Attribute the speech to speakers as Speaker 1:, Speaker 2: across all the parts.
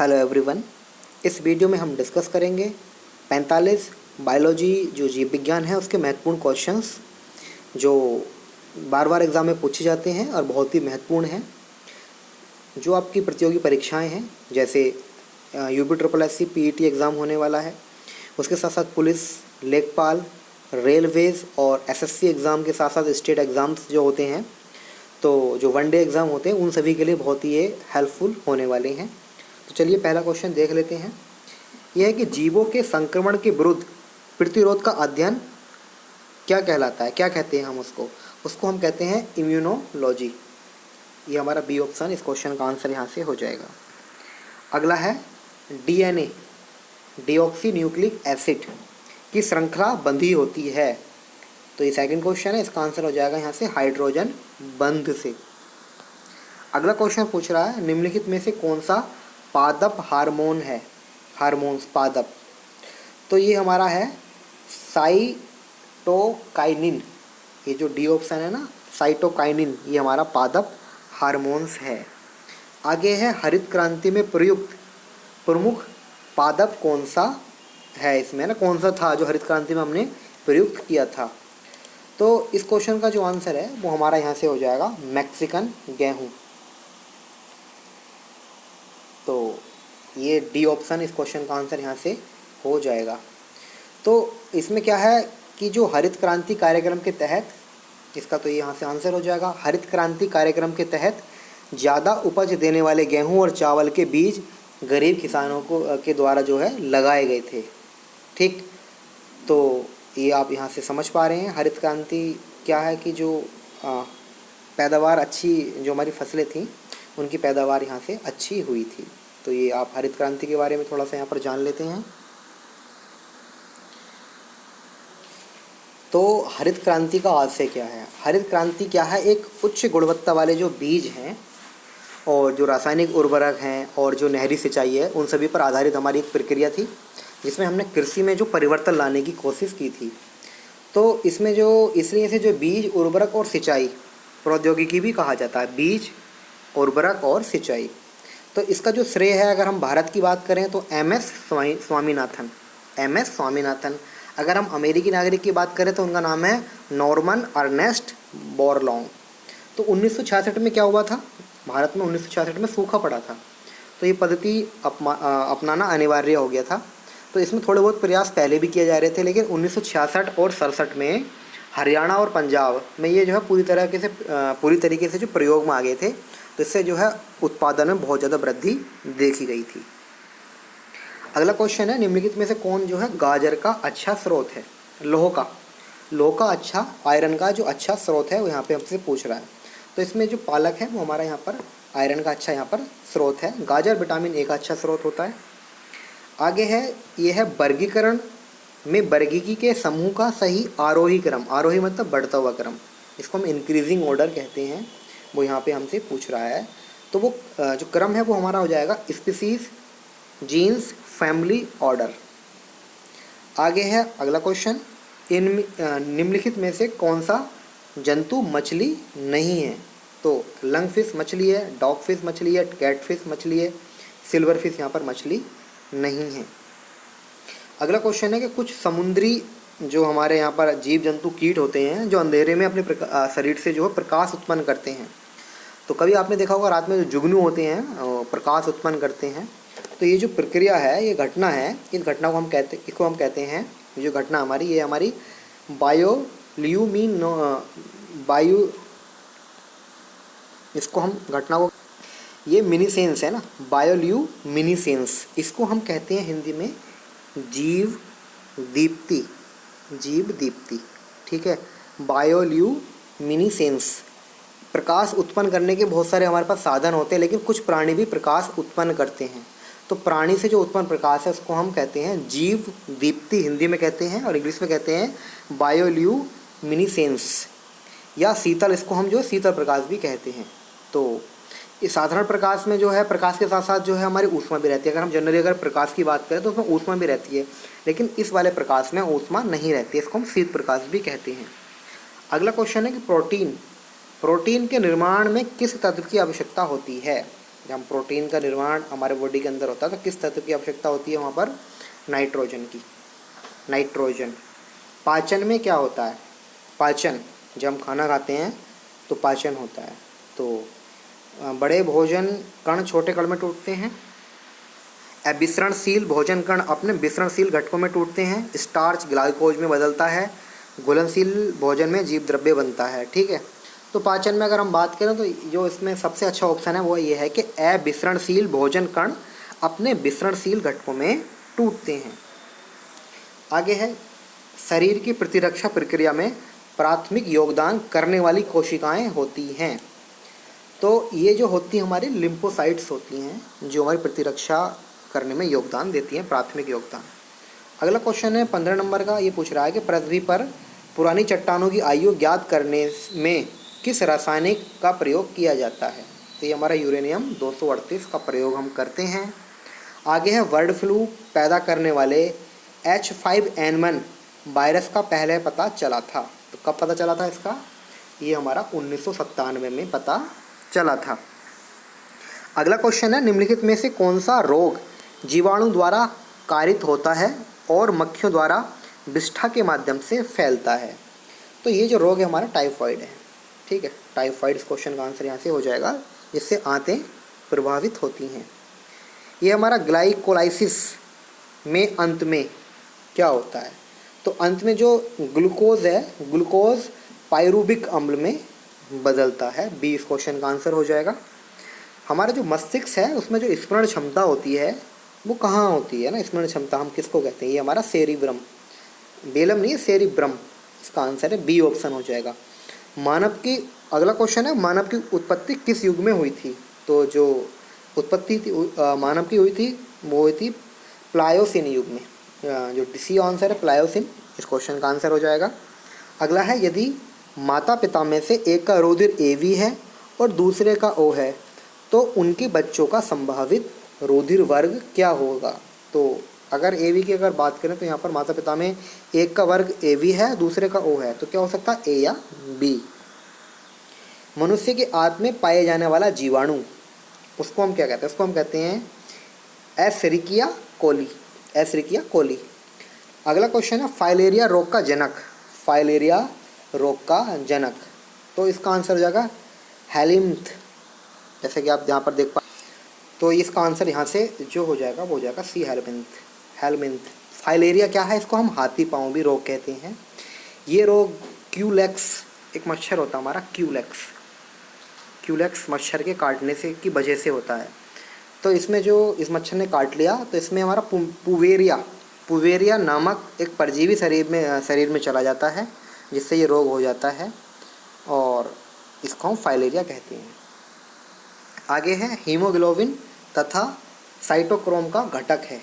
Speaker 1: Hello everyone. इस video में हम डिस्कस करेंगे 45 बायोलॉजी जो जीव विज्ञान है उसके महत्वपूर्ण क्वेश्चंस जो बार बार एग्ज़ाम में पूछे जाते हैं और बहुत ही महत्वपूर्ण हैं। जो आपकी प्रतियोगी परीक्षाएं हैं जैसे UPSSC PET एग्ज़ाम होने वाला है, उसके साथ साथ पुलिस, लेखपाल, रेलवेज़ और SSC एग्ज़ाम के साथ साथ स्टेट एग्ज़ाम्स जो होते हैं, तो जो वनडे एग्ज़ाम होते हैं उन सभी के लिए बहुत ही ये हेल्पफुल होने वाले हैं। तो चलिए पहला क्वेश्चन देख लेते हैं। यह है कि जीवों के संक्रमण के विरुद्ध प्रतिरोध का अध्ययन क्या कहलाता है, क्या कहते हैं हम उसको हम कहते हैं इम्यूनोलॉजी। ये हमारा बी ऑप्शन, इस क्वेश्चन का आंसर यहाँ से हो जाएगा। अगला है DNA डीऑक्सी न्यूक्लिक एसिड की श्रृंखला बंधी होती है, तो ये सेकंड क्वेश्चन है, इसका आंसर हो जाएगा यहाँ से हाइड्रोजन बंध से। अगला क्वेश्चन पूछ रहा है निम्नलिखित में से कौन सा पादप हार्मोन है, हार्मोन्स पादप, तो ये हमारा है साइटोकाइनिन। ये जो डी ऑप्शन है ना, साइटोकाइनिन, ये हमारा पादप हार्मोन्स है। आगे है हरित क्रांति में प्रयुक्त प्रमुख पादप कौन सा है, इसमें ना कौन सा था जो हरित क्रांति में हमने प्रयुक्त किया था, तो इस क्वेश्चन का जो आंसर है वो हमारा यहाँ से हो जाएगा मैक्सिकन गेहूँ। तो ये डी ऑप्शन, इस क्वेश्चन का आंसर यहाँ से हो जाएगा। तो इसमें क्या है कि जो हरित क्रांति कार्यक्रम के तहत, इसका तो ये यहाँ से आंसर हो जाएगा, हरित क्रांति कार्यक्रम के तहत ज़्यादा उपज देने वाले गेहूं और चावल के बीज गरीब किसानों के द्वारा जो है लगाए गए थे। ठीक, तो ये आप यहाँ से समझ पा रहे हैं हरित क्रांति क्या है कि जो पैदावार अच्छी, जो हमारी फसलें थीं उनकी पैदावार यहाँ से अच्छी हुई थी। तो ये आप हरित क्रांति के बारे में थोड़ा सा यहाँ पर जान लेते हैं। तो हरित क्रांति का आशय क्या है, हरित क्रांति क्या है, एक उच्च गुणवत्ता वाले जो बीज हैं और जो रासायनिक उर्वरक हैं और जो नहरी सिंचाई है उन सभी पर आधारित हमारी एक प्रक्रिया थी जिसमें हमने कृषि में जो परिवर्तन लाने की कोशिश की थी। तो इसमें जो इसलिए इसे जो बीज, उर्वरक और सिंचाई प्रौद्योगिकी भी कहा जाता है, बीज, उर्वरक और सिंचाई। तो इसका जो श्रेय है, अगर हम भारत की बात करें तो MS स्वामीनाथन। अगर हम अमेरिकी नागरिक की बात करें तो उनका नाम है नॉर्मन अर्नेस्ट बोरलॉन्ग। तो 1966 में क्या हुआ था, भारत में 1966 में सूखा पड़ा था, तो ये पद्धति अपनाना अनिवार्य हो गया था। तो इसमें थोड़े बहुत प्रयास पहले भी किए जा रहे थे, लेकिन 1966 और 67 में हरियाणा और पंजाब में ये जो है पूरी तरीके से जो प्रयोग में आ गए थे, तो इससे जो है उत्पादन में बहुत ज़्यादा वृद्धि देखी गई थी। अगला क्वेश्चन है निम्नलिखित में से कौन जो है गाजर का अच्छा स्रोत है, लोह का अच्छा, आयरन का जो अच्छा स्रोत है वो यहाँ पे हमसे पूछ रहा है। तो इसमें जो पालक है वो हमारा यहाँ पर आयरन का अच्छा यहाँ पर स्रोत है। गाजर विटामिन A का अच्छा स्रोत होता है। आगे है, ये है वर्गीकरण में वर्गीकी के समूह का सही आरोही क्रम, आरोही मतलब बढ़ता हुआ क्रम, इसको हम इंक्रीजिंग ऑर्डर कहते हैं, वो यहाँ पे हमसे पूछ रहा है। तो वो जो क्रम है वो हमारा हो जाएगा स्पीसीज, जीन्स, फैमिली, ऑर्डर। आगे है अगला क्वेश्चन, निम्नलिखित में से कौन सा जंतु मछली नहीं है, तो लंगफिश मछली है, डॉगफिश मछली है, कैटफिश मछली है, सिल्वर फिश यहाँ पर मछली नहीं है। अगला क्वेश्चन है कि कुछ समुद्री जो हमारे यहाँ पर जीव जंतु कीट होते हैं जो अंधेरे में अपने शरीर से जो है प्रकाश उत्पन्न करते हैं। तो कभी आपने देखा होगा रात में जो जुगनू होते हैं प्रकाश उत्पन्न करते हैं। तो ये जो प्रक्रिया है, ये घटना है, इस घटना को हम कहते हैं, ये जो घटना हमारी, ये हमारी इसको हम घटना को, ये मिनीसेंस है ना, बायोल्यूमिनेसेंस, इसको हम कहते हैं हिंदी में जीव दीप्ति, ठीक है। बायोल्यूमिनेसेंस, प्रकाश उत्पन्न करने के बहुत सारे हमारे पास साधन होते हैं, लेकिन कुछ प्राणी भी प्रकाश उत्पन्न करते हैं। तो प्राणी से जो उत्पन्न प्रकाश है उसको हम कहते हैं जीव दीप्ति, हिंदी में कहते हैं, और इंग्लिश में कहते हैं बायोल्यूमिनेसेंस, या शीतल, इसको हम जो शीतल प्रकाश भी कहते हैं। तो इस साधारण प्रकाश में जो है, प्रकाश के साथ साथ जो है हमारी ऊष्मा भी रहती है। अगर हम जनरली अगर प्रकाश की बात करें तो उसमें ऊष्मा भी रहती है, लेकिन इस वाले प्रकाश में ऊष्मा नहीं रहती है, इसको हम शीत प्रकाश भी कहते हैं। अगला क्वेश्चन है कि प्रोटीन के निर्माण में किस तत्व की आवश्यकता होती है। जहाँ प्रोटीन का निर्माण हमारे बॉडी के अंदर होता है तो किस तत्व की आवश्यकता होती है वहाँ पर? नाइट्रोजन की। नाइट्रोजन। पाचन में क्या होता है? पाचन, जब हम खाना खाते हैं तो पाचन होता है। तो बड़े भोजन कण छोटे कण में टूटते हैं। अभिसरणशील भोजन कण अपने विसरणशील घटकों में टूटते हैं। स्टार्च ग्लाइकोज में बदलता है। घुलनशील भोजन में जीव द्रव्य बनता है। ठीक है, तो पाचन में अगर हम बात करें तो जो इसमें सबसे अच्छा ऑप्शन है वो ये है कि अविसरणशील भोजन कण अपने विसरणशील घटकों में टूटते हैं। आगे है, शरीर की प्रतिरक्षा प्रक्रिया में प्राथमिक योगदान करने वाली कोशिकाएं होती हैं। तो ये जो होती हैं हमारी लिम्फोसाइट्स होती हैं जो हमारी प्रतिरक्षा करने में योगदान देती हैं, प्राथमिक योगदान। अगला क्वेश्चन है 15 नंबर का, ये पूछ रहा है कि पृथ्वी पर पुरानी चट्टानों की आयु ज्ञात करने में किस रासायनिक का प्रयोग किया जाता है? तो ये हमारा यूरेनियम 238 का प्रयोग हम करते हैं। आगे है, बर्ड फ्लू पैदा करने वाले H5N1 वायरस का पहले पता चला था। तो कब पता चला था इसका? ये हमारा 1997 में पता चला था। अगला क्वेश्चन है, निम्नलिखित में से कौन सा रोग जीवाणु द्वारा कारित होता है और मक्खियों द्वारा विष्ठा के माध्यम से फैलता है? तो ये जो रोग है हमारा टाइफाइड है। ठीक है, टाइफाइड इस क्वेश्चन का आंसर यहाँ से हो जाएगा, जिससे आंतें प्रभावित होती हैं। ये हमारा ग्लाइकोलाइसिस में अंत में क्या होता है? तो अंत में जो ग्लूकोज है, ग्लूकोज पाइरूबिक अम्ल में बदलता है। बी इस क्वेश्चन का आंसर हो जाएगा। हमारा जो मस्तिष्क है उसमें जो स्मरण क्षमता होती है वो कहाँ होती है ना? स्मरण क्षमता हम किसको कहते हैं? ये हमारा सेरिब्रम, बेलम नहीं है, सेरिब्रम। इसका आंसर है बी ऑप्शन हो जाएगा। मानव की, अगला क्वेश्चन है, मानव की उत्पत्ति किस युग में हुई थी? तो जो उत्पत्ति थी मानव की हुई थी वो हुई थी प्लायोसिन युग में। जो सी आंसर है प्लायोसिन, इस क्वेश्चन का आंसर हो जाएगा। अगला है, यदि माता पिता में से एक का रुधिर AB है और दूसरे का O है तो उनके बच्चों का संभावित रुधिर वर्ग क्या होगा? तो अगर AB की अगर बात करें तो यहाँ पर माता पिता में एक का वर्ग AB है, दूसरे का O है, तो क्या हो सकता है? A या B। मनुष्य के आंत में पाए जाने वाला जीवाणु, उसको हम क्या कहते हैं? उसको हम कहते हैं एस्चेरिचिया कोली। Escherichia coli. अगला क्वेश्चन है, फाइलेरिया रोग का जनक। फाइलेरिया रोग का जनक, तो इसका आंसर हो जाएगा हेलिम्थ, जैसे कि आप यहाँ पर देख पा। तो इसका आंसर यहाँ से जो हो जाएगा वो हो जाएगा सी, हेलमिंथ। हेलमिंथ। फाइलेरिया क्या है? इसको हम हाथी पाँव भी रोग कहते हैं। ये रोग क्यूलेक्स, एक मच्छर होता है हमारा क्यूलेक्स, क्यूलेक्स मच्छर के काटने से की वजह से होता है। तो इसमें जो इस मच्छर ने काट लिया तो इसमें हमारा पुवेरिया नामक एक परजीवी शरीर में चला जाता है, जिससे ये रोग हो जाता है और इसको हम फाइलेरिया कहते हैं। आगे है, हीमोग्लोबिन तथा साइटोक्रोम का घटक है।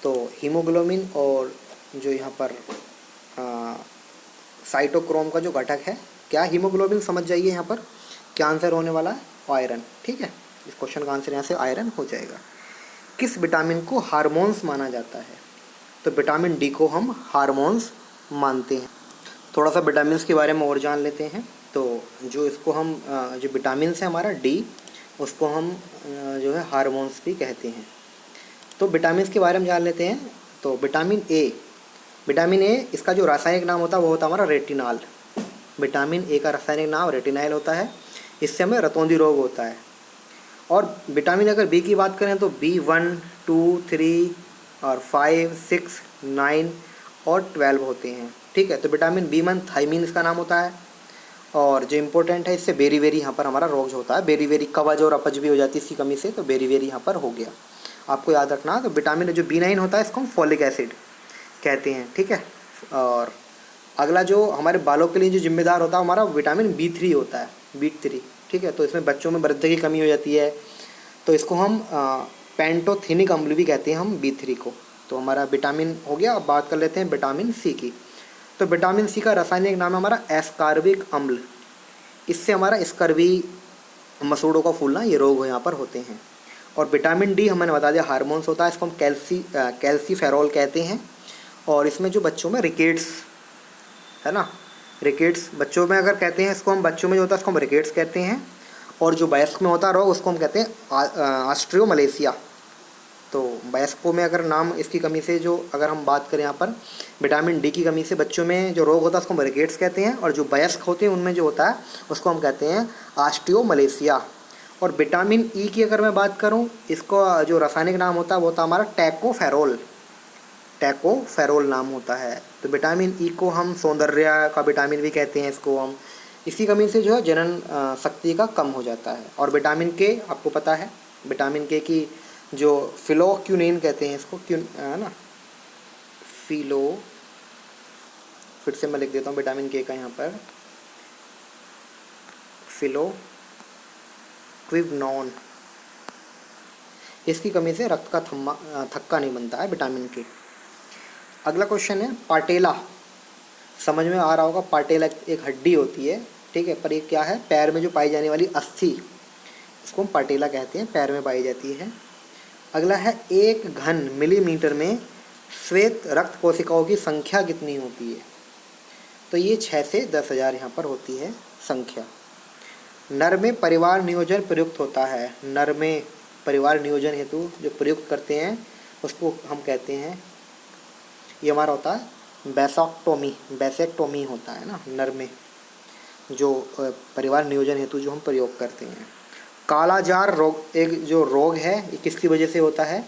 Speaker 1: तो हीमोग्लोबिन और जो यहाँ पर साइटोक्रोम का जो घटक है, क्या? हीमोग्लोबिन समझ जाइए, यहाँ पर क्या आंसर होने वाला है? आयरन। ठीक है, इस क्वेश्चन का आंसर यहाँ से आयरन हो जाएगा। किस विटामिन को हार्मोन्स माना जाता है? तो विटामिन डी को हम हार्मोन्स मानते हैं। थोड़ा सा विटामिन के बारे में और जान लेते हैं। तो जो इसको हम जो विटामिन है हमारा डी, उसको हम जो है हार्मोन्स भी कहते हैं। तो विटामिन के बारे में जान लेते हैं। तो विटामिन ए, इसका जो रासायनिक नाम होता है वो होता है हमारा रेटिनॉल। विटामिन ए का रासायनिक नाम रेटिनॉल होता है। इससे हमें रतौंधी रोग होता है। और विटामिन अगर बी की बात करें तो B1, 2, 3 और 5, 6, 9 और 12 होते हैं। ठीक है, तो विटामिन B1 थायमीन इसका नाम होता है। और जो इम्पोर्टेंट है, इससे बेरी यहाँ पर हमारा रोग होता है, बेरी कवज और अपच भी हो जाती है इसकी कमी से, तो बेरी यहाँ पर हो गया, आपको याद रखना। तो विटामिन जो B9 होता है इसको हम फॉलिक एसिड कहते हैं। ठीक है, और अगला जो हमारे बालों के लिए जो जिम्मेदार होता है हमारा विटामिन B3 होता है, B3। ठीक है, तो इसमें बच्चों में वृद्धि की कमी हो जाती है तो इसको हम पेंटोथेनिक अम्ल भी कहते हैं हम B3 को। तो हमारा विटामिन हो गया। अब बात कर लेते हैं विटामिन सी की। तो विटामिन सी का रासायनिक नाम है हमारा एस्कॉर्बिक अम्ल। इससे हमारा स्कर्वी, मसूड़ों का फूलना, ये रोग यहाँ पर होते हैं। और विटामिन डी हमने बता दिया हार्मोन्स होता है, इसको हम कैल्सीफेरॉल कहते हैं। और इसमें जो बच्चों में रिकेट्स है ना, रिकेट्स बच्चों में अगर कहते हैं, इसको हम बच्चों में जो होता है इसको हम रिकेट्स कहते हैं। और जो वयस्क में होता है रोग उसको हम कहते हैं ऑस्ट्रियोमलेशिया। तो वयस्कों में अगर नाम इसकी कमी से जो अगर हम बात करें यहाँ पर विटामिन डी की कमी से बच्चों में जो रोग होता है उसको हम रिकेट्स कहते हैं, और जो वयस्क होते हैं उनमें जो होता है उसको हम कहते हैं ऑस्टियोमलेशिया। और विटामिन ई की अगर मैं बात करूँ, इसको जो रासायनिक नाम होता है वो होता है हमारा टैकोफेरोल। टैकोफेरोल नाम होता है। तो विटामिन ई को हम सौंदर्य का विटामिन भी कहते हैं इसको हम। इसकी कमी से जो है जनन शक्ति का कम हो जाता है। और विटामिन के आपको पता है, विटामिन के की जो फिलोक्यूनिन कहते हैं इसको, क्यून है ना, फिलो, फिर से मैं लिख देता हूँ विटामिन के का यहाँ पर, फिलोक्विनोन। इसकी कमी से रक्त का थक्का नहीं बनता है विटामिन के। अगला क्वेश्चन है पाटेला। समझ में आ रहा होगा, पाटेला एक हड्डी होती है, ठीक है, पर ये क्या है, पैर में जो पाई जाने वाली अस्थि, इसको हम पाटेला कहते हैं, पैर में पाई जाती है। अगला है 1 घन मिलीमीटर में श्वेत रक्त कोशिकाओं की संख्या कितनी होती है। तो ये 6 से 10,000 यहाँ पर होती है संख्या। नर में परिवार नियोजन प्रयुक्त होता है। नर में परिवार नियोजन हेतु जो प्रयुक्त करते हैं उसको हम कहते हैं, ये हमारा होता है बैसेक्टोमी होता है ना नर में, जो परिवार नियोजन हेतु जो हम प्रयोग करते हैं। कालाजार रोग एक जो रोग है, ये किसकी वजह से होता है,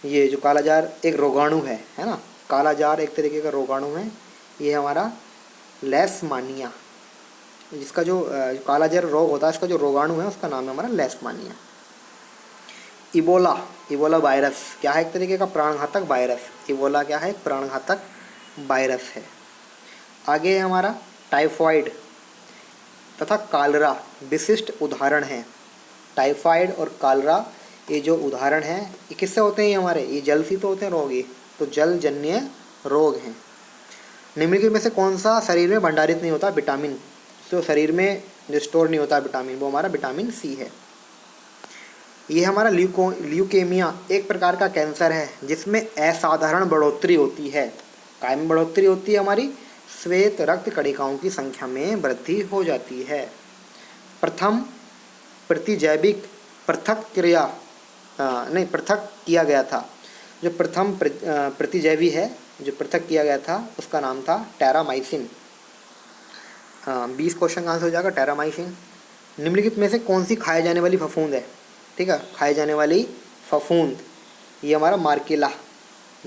Speaker 1: ये जो कालाजार एक रोगाणु है ना, कालाजार एक तरीके का रोगाणु है, ये हमारा लेशमानिया, जिसका जो कालाजार रोग होता है इसका जो रोगाणु है उसका नाम है हमारा लेशमानिया। इबोला वायरस क्या है, एक तरीके का प्राणघातक वायरस। इबोला क्या है, प्राणघातक वायरस है। आगे है हमारा टाइफॉइड तथा कालरा विशिष्ट उदाहरण हैं। टाइफाइड और कालरा ये जो उदाहरण हैं, ये किससे होते हैं, ये हमारे ये जल से तो होते हैं रोग, ये तो जलजन्य रोग हैं। निम्नलिखित में से कौन सा शरीर में भंडारित नहीं होता विटामिन, तो शरीर में जो स्टोर नहीं होता विटामिन वो हमारा विटामिन सी है। ये हमारा ल्यूकेमिया एक प्रकार का कैंसर है जिसमें असाधारण बढ़ोतरी होती है। काय में बढ़ोतरी होती है, हमारी श्वेत रक्त कणिकाओं की संख्या में वृद्धि हो जाती है। प्रथम प्रतिजैविक पृथक किया गया था। जो प्रथम प्रतिजैवी है जो पृथक किया गया था उसका नाम था टेरामाइसिन। 20 क्वेश्चन का आंसर हो जाएगा टेरामाइसिन। निम्नलिखित में से कौन सी खाए जाने वाली फफूंद है, ठीक है, खाए जाने वाली फफूंद, ये हमारा मार्केला।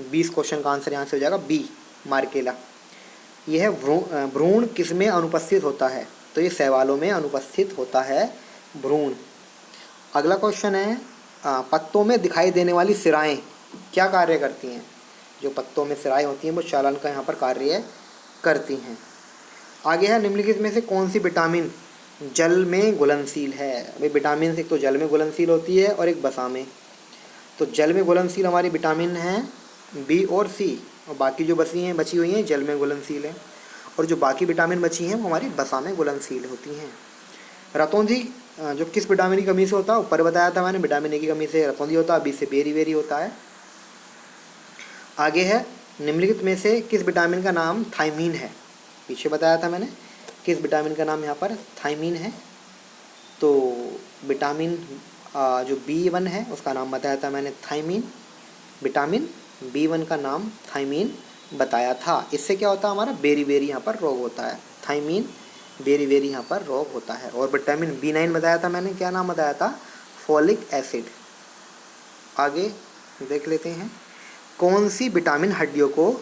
Speaker 1: 20 क्वेश्चन का आंसर यहाँ से हो जाएगा बी, मार्केला। यह है भ्रूण किस में अनुपस्थित होता है, तो ये शैवालों में अनुपस्थित होता है भ्रूण। अगला क्वेश्चन है पत्तों में दिखाई देने वाली सिराएं क्या कार्य करती हैं। जो पत्तों में सिराएं होती हैं वो चालन का यहाँ पर कार्य करती हैं। आगे है निम्नलिखित में से कौन सी विटामिन जल में घुलनशील है। भाई विटामिन से एक तो जल में घुलनशील होती है और एक वसा में। तो जल में घुलनशील हमारी विटामिन है बी और सी, और बाकी जो बची हुई हैं जल में घुलनशील हैं, और जो बाकी विटामिन बची हैं वो हमारी वसा में घुलनशील होती हैं। रतौंधी जो किस विटामिन की कमी से होता है, ऊपर बताया था मैंने, विटामिन ए की कमी से रतौंधी होता है, बी से बेरी होता है। आगे है निम्नलिखित में से किस विटामिन का नाम थायमीन है। पीछे बताया था मैंने किस विटामिन का नाम यहाँ पर थायमीन है। तो विटामिन जो B1 है उसका नाम बताया था मैंने थायमीन। विटामिन B1 का नाम थायमीन बताया था। इससे क्या होता है, हमारा बेरी यहाँ पर रोग होता है। थायमीन बेरी यहाँ पर रोग होता है। और विटामिन B9 बताया था मैंने, क्या नाम बताया था, फोलिक एसिड। आगे देख लेते हैं कौन सी विटामिन हड्डियों को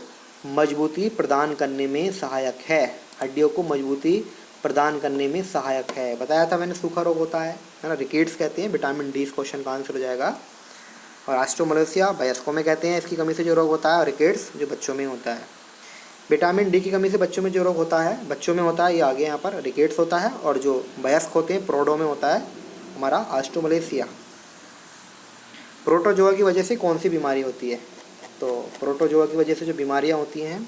Speaker 1: मजबूती प्रदान करने में सहायक है। हड्डियों को मजबूती प्रदान करने में सहायक है, बताया था मैंने, सूखा रोग होता है ना, रिकेट्स कहते हैं। विटामिन डी इस क्वेश्चन का आंसर हो जाएगा। और ऑस्टियोमलेशिया वयस्कों में कहते हैं इसकी कमी से जो रोग होता है, और रिकेट्स जो बच्चों में होता है। विटामिन डी की कमी से बच्चों में जो रोग होता है, बच्चों में होता है, ये आगे यहाँ पर रिकेट्स होता है। और जो वयस्क होते हैं प्रोडो में होता है हमारा ऑस्टियोमलेशिया। प्रोटोजोआ की वजह से कौन सी बीमारी होती है, तो प्रोटोजोआ की वजह से जो बीमारियाँ होती हैं,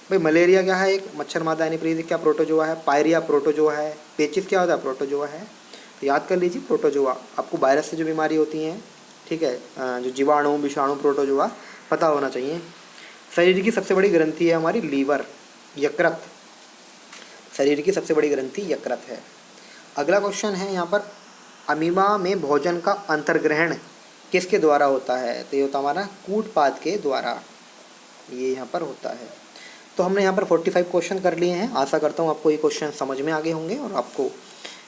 Speaker 1: भाई मलेरिया क्या है, एक मच्छर मादा एनीप्लीज क्या प्रोटोजोआ है, पायरिया प्रोटोजोआ है, पेचिस क्या होता है प्रोटोजोआ है। तो याद कर लीजिए प्रोटोजोआ, आपको वायरस से जो बीमारी होती हैं, ठीक है, जो जीवाणु विषाणु प्रोटोजोआ पता होना चाहिए। शरीर की सबसे बड़ी ग्रंथि है हमारी लीवर, यकृत। शरीर की सबसे बड़ी ग्रंथि यकृत है। अगला क्वेश्चन है यहाँ पर अमीबा में भोजन का अंतर्ग्रहण किसके द्वारा होता है? तो ये होता हमारा कूटपाद के द्वारा, ये यहाँ पर होता है। तो हमने यहाँ पर 45 क्वेश्चन कर लिए हैं। आशा करता हूँ आपको ये क्वेश्चन समझ में आ गए होंगे और आपको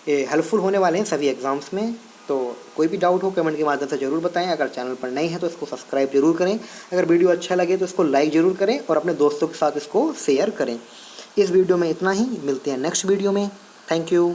Speaker 1: ये हेल्पफुल होने वाले हैं सभी एग्ज़ाम्स में। तो कोई भी डाउट हो कमेंट के माध्यम से ज़रूर बताएं। अगर चैनल पर नए हैं तो इसको सब्सक्राइब जरूर करें। अगर वीडियो अच्छा लगे तो इसको लाइक ज़रूर करें और अपने दोस्तों के साथ इसको शेयर करें। इस वीडियो में इतना ही, मिलते हैं नेक्स्ट वीडियो में। Thank you.